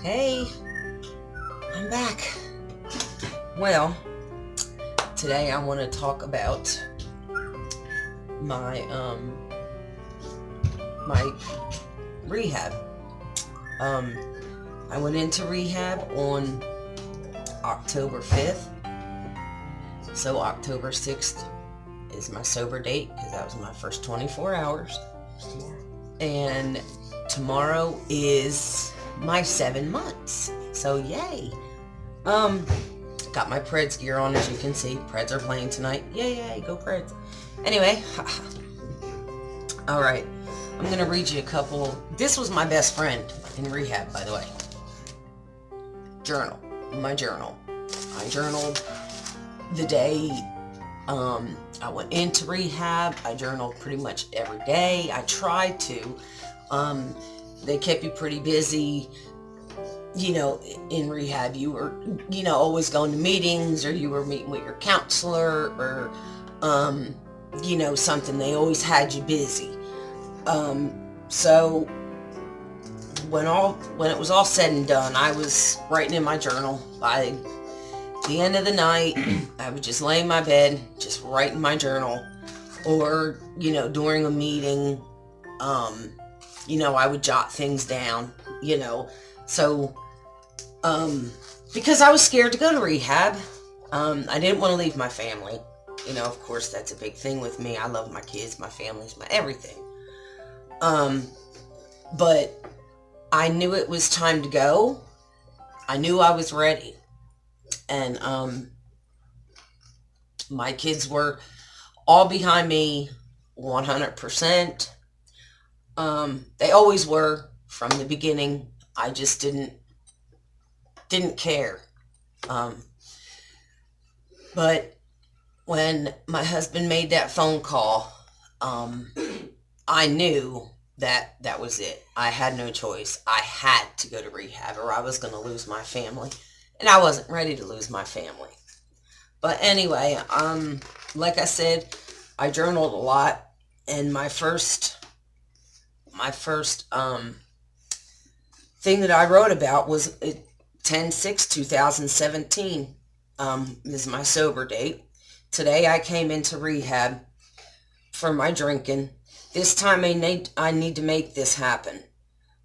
Hey, I'm back. Well, today I want to talk about my my rehab. Um I went into rehab on October 5th. So October 6th is my sober date because that was my first 24 hours. And tomorrow is my 7 months. So yay. Got my Preds gear on, as you can see. Preds are playing tonight. Yay, go Preds. Anyway, alright. I'm going to read you a couple. This was my best friend in rehab, by the way. Journal. My journal. I journaled the day I went into rehab. I journaled pretty much every day. I tried to. They kept you pretty busy. You know, in rehab, you were, always going to meetings, or you were meeting with your counselor, or, something. They always had you busy. So when it was all said and done, I was writing in my journal. By the end of the night, I would just lay in my bed, just write in my journal, or, during a meeting, I would jot things down, So, because I was scared to go to rehab, I didn't want to leave my family. Of course, that's a big thing with me. I love my kids, my families, my everything. But I knew it was time to go. I knew I was ready. And, my kids were all behind me 100%. They always were from the beginning. I just didn't care. But when my husband made that phone call, I knew that was it. I had no choice. I had to go to rehab, or I was going to lose my family. And I wasn't ready to lose my family. But anyway, like I said, I journaled a lot. And my first thing that I wrote about was 10/6/2017. Is my sober date. Today I came into rehab for my drinking. This time I need to make this happen.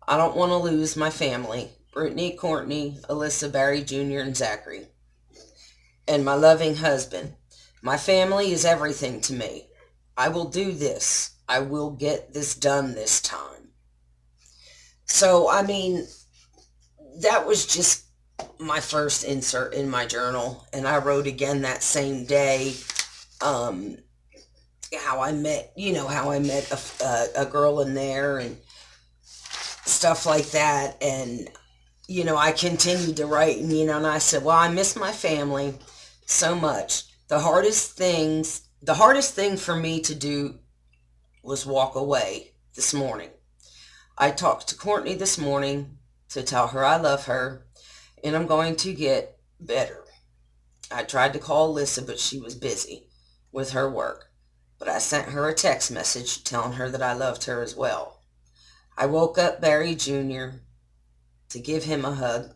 I don't want to lose my family. Brittany, Courtney, Alyssa, Barry Jr., and Zachary. And my loving husband. My family is everything to me. I will do this. I will get this done this time. So, that was just my first insert in my journal. And I wrote again that same day, how I met a girl in there and stuff like that. And, I continued to write, and I said, well, I miss my family so much. The hardest thing for me to do was walk away this morning. I talked to Courtney this morning to tell her I love her, and I'm going to get better. I tried to call Alyssa, but she was busy with her work. But I sent her a text message telling her that I loved her as well. I woke up Barry Jr. to give him a hug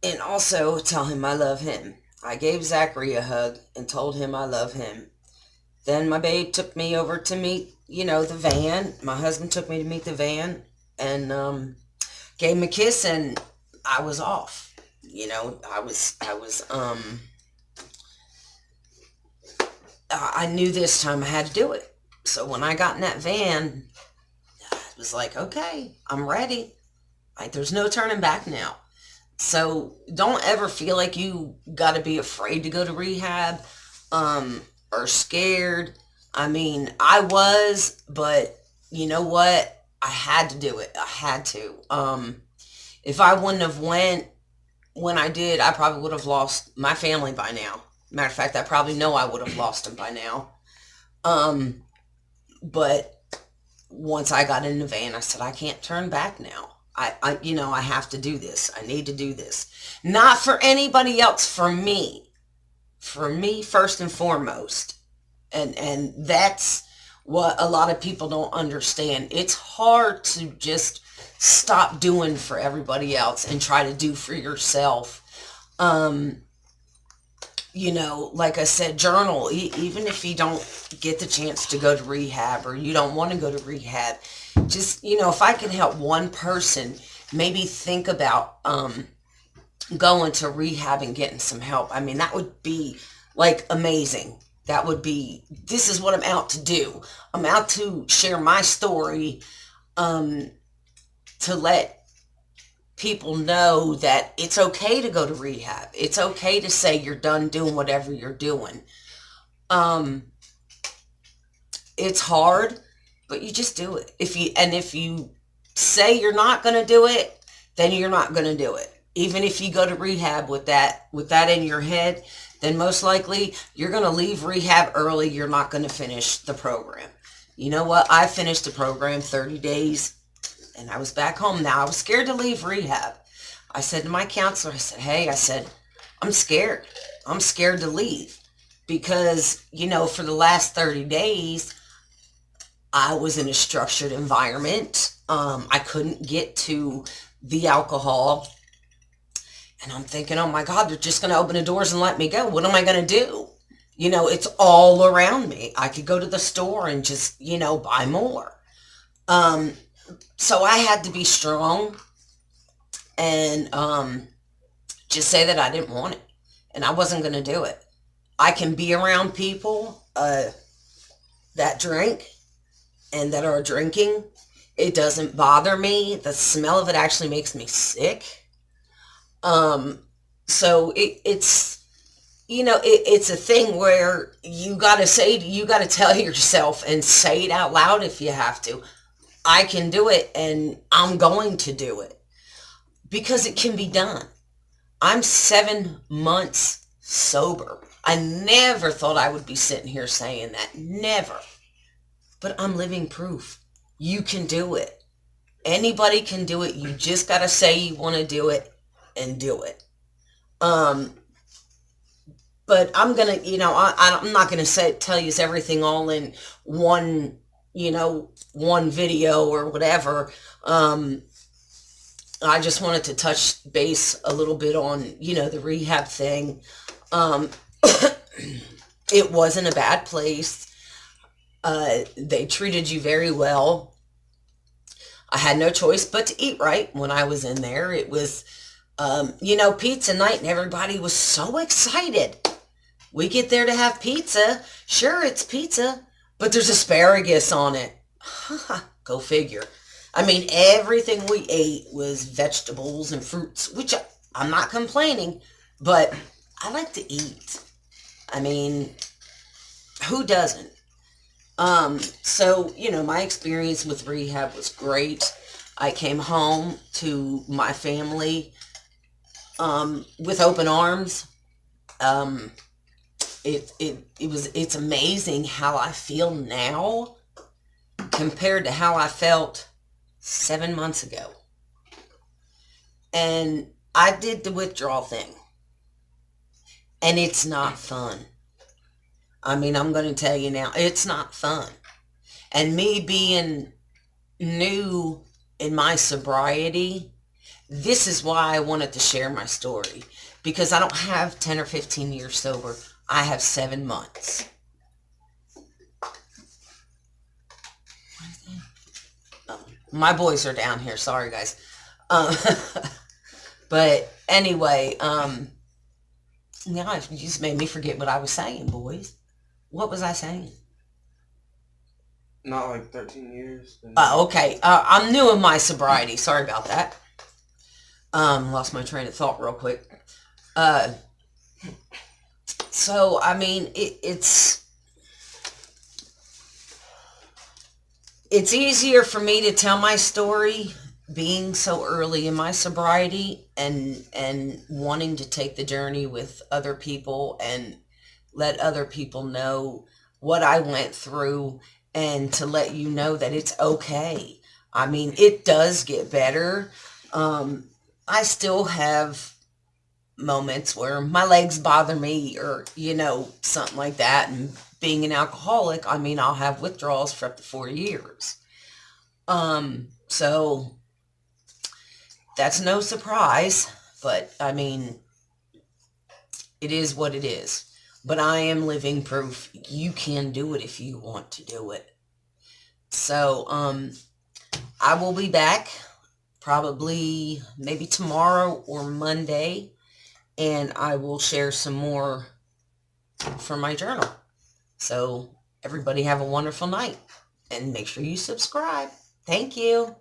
and also tell him I love him. I gave Zachary a hug and told him I love him. Then my babe took me over to meet, the van. My husband took me to meet the van and gave him a kiss, and I was off. I knew this time I had to do it. So when I got in that van, I was like, okay, I'm ready. Like, there's no turning back now. So don't ever feel like you got to be afraid to go to rehab, or scared. I was, but you know what? I had to do it. I had to. If I wouldn't have went when I did, I probably would have lost my family by now. Matter of fact, I probably know I would have lost them by now. But once I got in the van, I said, I can't turn back now. I have to do this. I need to do this. Not for anybody else, for me. For me, first and foremost. And that's what a lot of people don't understand. It's hard to just stop doing for everybody else and try to do for yourself. Um, like I said, journal. Even if you don't get the chance to go to rehab or you don't want to go to rehab, just, if I can help one person maybe think about going to rehab and getting some help, I mean, that would be like amazing. That would be, this is what I'm out to do. I'm out to share my story, um, to let people know that it's okay to go to rehab. It's okay to say you're done doing whatever you're doing. Um, it's hard, but you just do it. If you say you're not going to do it, then you're not going to do it. Even if you go to rehab with that in your head, then most likely you're going to leave rehab early. You're not going to finish the program. You know what? I finished the program 30 days and I was back home. Now I was scared to leave rehab. I said to my counselor, I said, hey, I'm scared. I'm scared to leave because, for the last 30 days, I was in a structured environment. I couldn't get to the alcohol. And I'm thinking, oh my God, they're just going to open the doors and let me go. What am I going to do? It's all around me. I could go to the store and just, buy more. So I had to be strong and just say that I didn't want it. And I wasn't going to do it. I can be around people that drink and that are drinking. It doesn't bother me. The smell of it actually makes me sick. So it's a thing where you got to tell yourself and say it out loud if you have to. I can do it and I'm going to do it because it can be done. I'm 7 months sober. I never thought I would be sitting here saying that. Never. But I'm living proof. You can do it. Anybody can do it. You just got to say you want to do it and do it. But I'm going to, I'm not going to tell you everything all in one, one video or whatever. I just wanted to touch base a little bit on, the rehab thing. It wasn't a bad place. They treated you very well. I had no choice but to eat right when I was in there. It was, pizza night and everybody was so excited. We get there to have pizza. Sure, it's pizza, but there's asparagus on it. Go figure. I mean, everything we ate was vegetables and fruits, which I'm not complaining, but I like to eat. I mean, who doesn't? So, my experience with rehab was great. I came home to my family, with open arms. It's amazing how I feel now compared to how I felt 7 months ago. And I did the withdrawal thing. And it's not fun. I mean, I'm going to tell you now, it's not fun. And me being new in my sobriety, this is why I wanted to share my story. Because I don't have 10 or 15 years sober. I have 7 months. Oh, my boys are down here. Sorry, guys. But anyway, now you just made me forget what I was saying, boys. What was I saying? Not like 13 years. Okay. I'm new in my sobriety. Sorry about that. Lost my train of thought real quick. So, I mean, it's easier for me to tell my story being so early in my sobriety and wanting to take the journey with other people and let other people know what I went through and to let you know that it's okay. I mean, it does get better. I still have moments where my legs bother me or, something like that, and being an alcoholic, I mean, I'll have withdrawals for up to 4 years. So that's no surprise, but I mean, it is what it is. But I am living proof you can do it if you want to do it. So, I will be back probably maybe tomorrow or Monday, and I will share some more from my journal. So everybody have a wonderful night, and make sure you subscribe. Thank you.